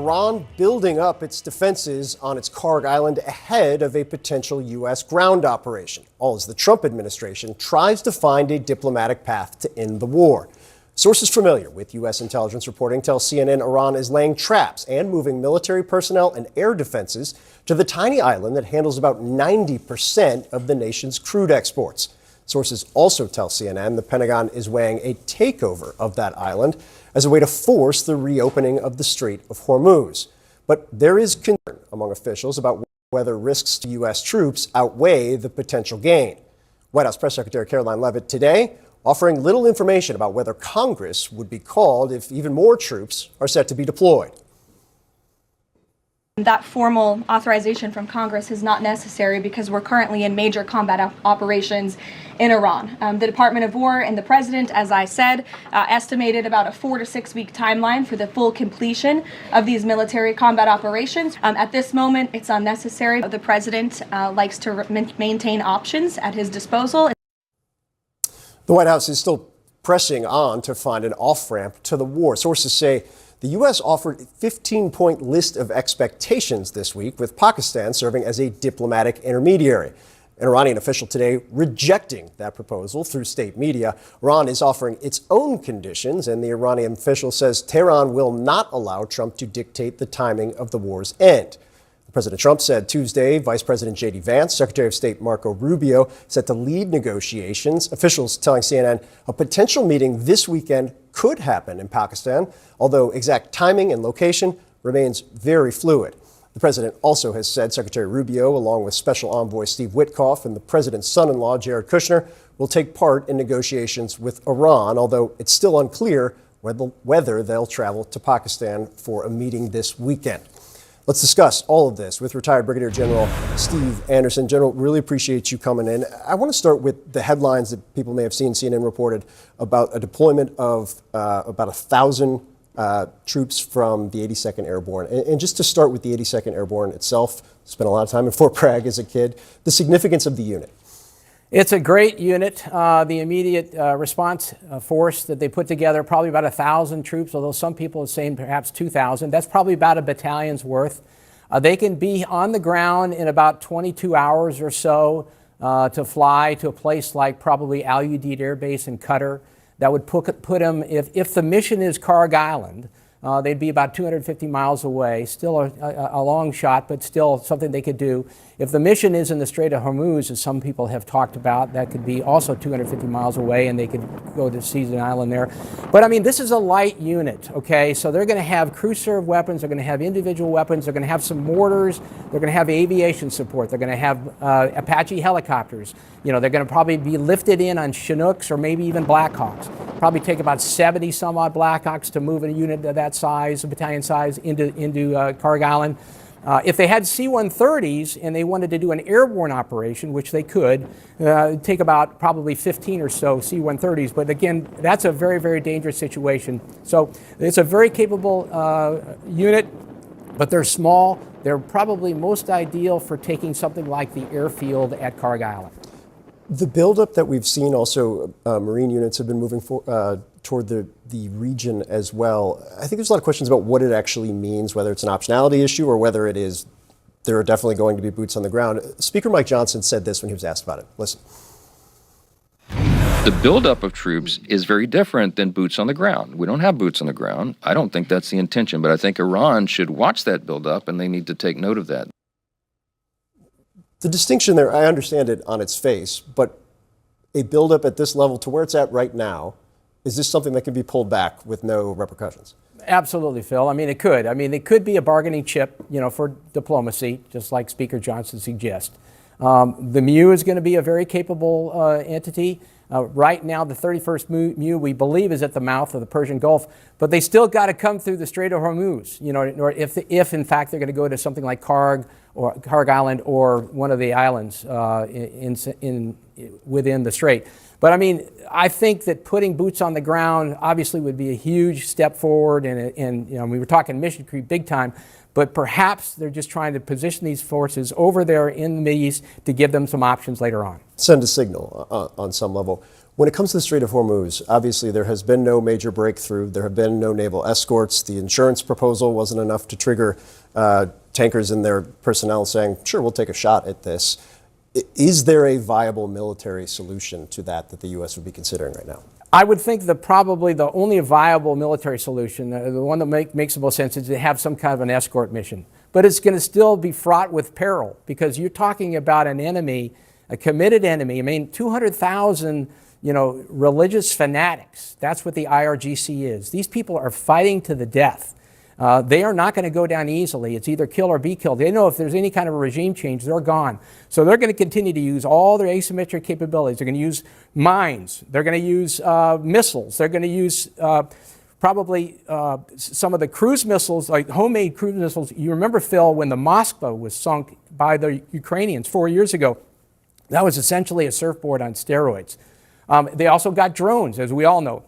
Iran building up its defenses on its Kharg Island ahead of a potential U.S. ground operation, all as the Trump administration tries to find a diplomatic path to end the war. Sources familiar with U.S. intelligence reporting tell CNN Iran is laying traps and moving military personnel and air defenses to the tiny island that handles about 90% of the nation's crude exports. Sources also tell CNN the Pentagon is weighing a takeover of that island as a way to force the reopening of the Strait of Hormuz. But there is concern among officials about whether risks to U.S. troops outweigh the potential gain. White House Press Secretary Caroline Leavitt today offering little information about whether Congress would be called if even more troops are set to be deployed. That formal authorization from Congress is not necessary because we're currently in major combat operations in Iran. The Department of War and the President, as I said, estimated about a 4 to 6 week timeline for the full completion of these military combat operations. At this moment, it's unnecessary. The President likes to maintain options at his disposal. The White House is still pressing on to find an off-ramp to the war. Sources say the U.S. offered a 15-point list of expectations this week, with Pakistan serving as a diplomatic intermediary. An Iranian official today rejecting that proposal through state media. Iran is offering its own conditions, and the Iranian official says Tehran will not allow Trump to dictate the timing of the war's end. President Trump said Tuesday Vice President J.D. Vance, Secretary of State Marco Rubio, set to lead negotiations. Officials telling CNN a potential meeting this weekend could happen in Pakistan, although exact timing and location remains very fluid. The president also has said Secretary Rubio, along with Special Envoy Steve Witkoff and the president's son-in-law, Jared Kushner, will take part in negotiations with Iran, although it's still unclear whether they'll travel to Pakistan for a meeting this weekend. Let's discuss all of this with retired Brigadier General Steve Anderson. General, really appreciate you coming in. I want to start with the headlines that people may have seen. CNN reported about a deployment of about 1,000 troops from the 82nd Airborne. And just to start with the 82nd Airborne itself, spent a lot of time in Fort Bragg as a kid, the significance of the unit. It's a great unit. The immediate response force that they put together, probably about 1,000 troops, although some people are saying perhaps 2,000. That's probably about a battalion's worth. They can be on the ground in about 22 hours or so to fly to a place like probably Al Udeid Air Base in Qatar. That would put them, if the mission is Kharg Island, they'd be about 250 miles away. Still a long shot, but still something they could do. If the mission is in the Strait of Hormuz, as some people have talked about, that could be also 250 miles away, and they could go to seize an island there. But I mean, this is a light unit, okay? So they're going to have crew-served weapons. They're going to have individual weapons. They're going to have some mortars. They're going to have aviation support. They're going to have Apache helicopters. You know, they're going to probably be lifted in on Chinooks or maybe even Blackhawks. Probably take about 70 some odd Blackhawks to move a unit of that size, a battalion size, into Kharg Island. If they had C-130s and they wanted to do an airborne operation, which they could, take about probably 15 or so C-130s. But again, that's a very, very dangerous situation. So it's a very capable unit, but they're small. They're probably most ideal for taking something like the airfield at Kharg Island. The buildup that we've seen also, Marine units have been moving toward the region as well. I think there's a lot of questions about what it actually means, whether it's an optionality issue or whether it is, there are definitely going to be boots on the ground. Speaker Mike Johnson said this when he was asked about it. Listen. The buildup of troops is very different than boots on the ground. We don't have boots on the ground. I don't think that's the intention, but I think Iran should watch that buildup and they need to take note of that. The distinction there, I understand it on its face, but a buildup at this level to where it's at right now, is this something that can be pulled back with no repercussions? Absolutely, Phil. I mean, it could. I mean, it could be a bargaining chip, you know, for diplomacy, just like Speaker Johnson suggests. The MEU is going to be a very capable entity. Right now, the 31st MEU, we believe, is at the mouth of the Persian Gulf, but they still got to come through the Strait of Hormuz, you know, or if in fact they're going to go to something like Kharg Island or one of the islands within the strait. But I mean, I think that putting boots on the ground obviously would be a huge step forward, and you know, we were talking mission creep big time. But perhaps they're just trying to position these forces over there in the Middle East to give them some options later on. Send a signal on some level. When it comes to the Strait of Hormuz, obviously there has been no major breakthrough. There have been no naval escorts. The insurance proposal wasn't enough to trigger tankers and their personnel saying, sure, we'll take a shot at this. Is there a viable military solution to that the U.S. would be considering right now? I would think that probably the only viable military solution, the one that makes the most sense, is to have some kind of an escort mission. But it's going to still be fraught with peril because you're talking about an enemy, a committed enemy. I mean, 200,000, religious fanatics. That's what the IRGC is. These people are fighting to the death. They are not going to go down easily. It's either kill or be killed. They know if there's any kind of a regime change, they're gone. So they're going to continue to use all their asymmetric capabilities. They're going to use mines. They're going to use missiles. They're going to use probably some of the cruise missiles, like homemade cruise missiles. You remember, Phil, when the Moskva was sunk by the Ukrainians 4 years ago? That was essentially a surfboard on steroids. They also got drones, as we all know.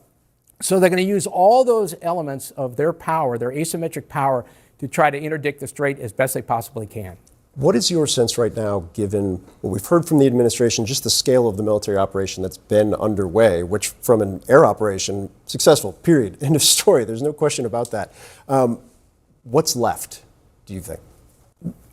So they're going to use all those elements of their power, their asymmetric power, to try to interdict the strait as best they possibly can. What is your sense right now, given what we've heard from the administration, just the scale of the military operation that's been underway, which from an air operation, successful, period, end of story. There's no question about that. What's left, do you think?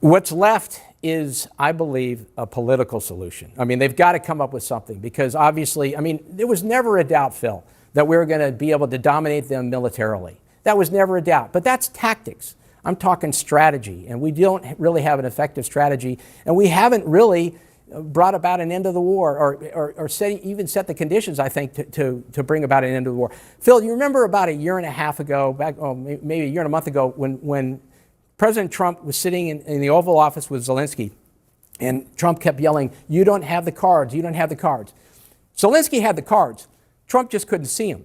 What's left is, I believe, a political solution. I mean, they've got to come up with something because obviously, there was never a doubt, Phil, that we were going to be able to dominate them militarily. That was never a doubt. But that's tactics. I'm talking strategy, and we don't really have an effective strategy, and we haven't really brought about an end of the war or even set the conditions, I think, to bring about an end of the war. Phil, you remember about a year and a half ago, maybe a year and a month ago, when President Trump was sitting in the Oval Office with Zelensky, and Trump kept yelling, "You don't have the cards, you don't have the cards." Zelensky had the cards. Trump just couldn't see them.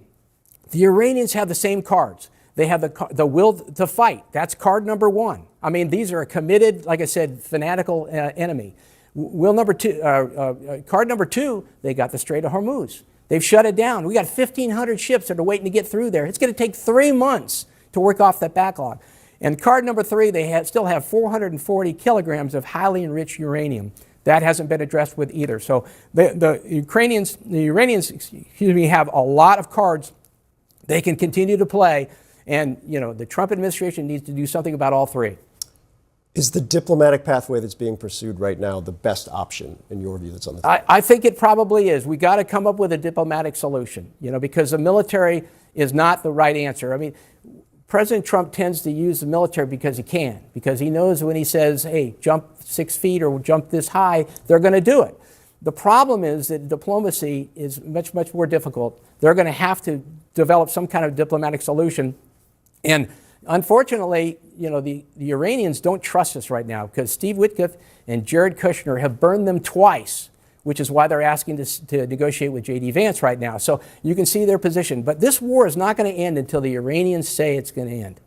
The Iranians have the same cards. They have the will to fight. That's card number one. These are a committed, like I said, fanatical enemy. Card number two, they got the Strait of Hormuz. They've shut it down. We got 1,500 ships that are waiting to get through there. It's going to take 3 months to work off that backlog. And card number three, they still have 440 kilograms of highly enriched uranium. That hasn't been addressed with either. So the Iranians, have a lot of cards they can continue to play. And, the Trump administration needs to do something about all three. Is the diplomatic pathway that's being pursued right now the best option, in your view, that's on the table? I think it probably is. We got to come up with a diplomatic solution, because the military is not the right answer. President Trump tends to use the military because he can, because he knows when he says, hey, jump 6 feet or jump this high, they're going to do it. The problem is that diplomacy is much, much more difficult. They're going to have to develop some kind of diplomatic solution. And unfortunately, the Iranians don't trust us right now because Steve Witkoff and Jared Kushner have burned them twice, which is why they're asking to negotiate with J.D. Vance right now. So you can see their position. But this war is not going to end until the Iranians say it's going to end.